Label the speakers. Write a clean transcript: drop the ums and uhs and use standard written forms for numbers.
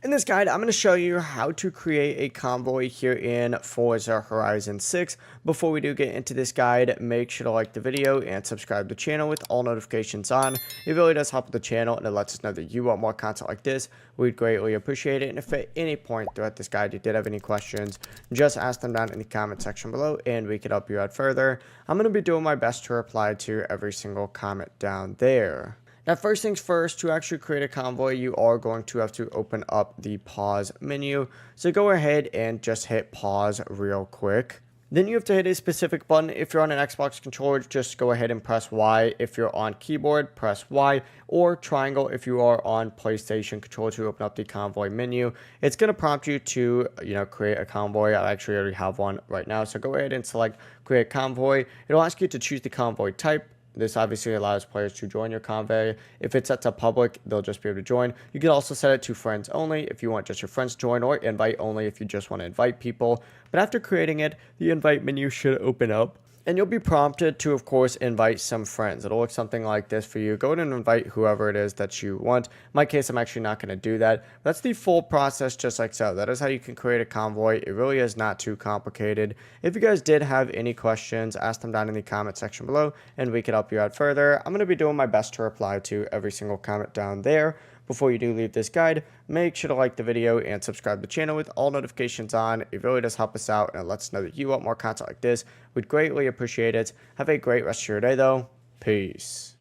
Speaker 1: In this guide, I'm going to show you how to create a convoy here in Forza Horizon 6. Before we do get into this guide, make sure to like the video and subscribe to the channel with all notifications on. It really does help the channel and it lets us know that you want more content like this. We'd greatly appreciate it. And if at any point throughout this guide you did have any questions, just ask them down in the comment section below and we could help you out further. I'm going to be doing my best to reply to every single comment down there. Now, first things first, to actually create a convoy, you are going to have to open up the pause menu. So go ahead and just hit pause real quick. Then you have to hit a specific button. If you're on an Xbox controller, just go ahead and press Y. If you're on keyboard, press Y, or triangle if you are on PlayStation controller to open up the convoy menu. It's going to prompt you to, create a convoy. I actually already have one right now. So go ahead and select create convoy. It'll ask you to choose the convoy type. This obviously allows players to join your convoy. If it's set to public, they'll just be able to join. You can also set it to friends only if you want just your friends to join, or invite only if you just want to invite people. But after creating it, the invite menu should open up. And you'll be prompted to, of course, invite some friends. It'll look something like this for you. Go ahead and invite whoever it is that you want. In my case, I'm actually not going to do that. That's the full process, just like so. That is how you can create a convoy. It really is not too complicated. If you guys did have any questions, ask them down in the comment section below, and we can help you out further. I'm going to be doing my best to reply to every single comment down there. Before you do leave this guide, make sure to like the video and subscribe to the channel with all notifications on. It really does help us out and it lets us know that you want more content like this. We'd greatly appreciate it. Have a great rest of your day though. Peace.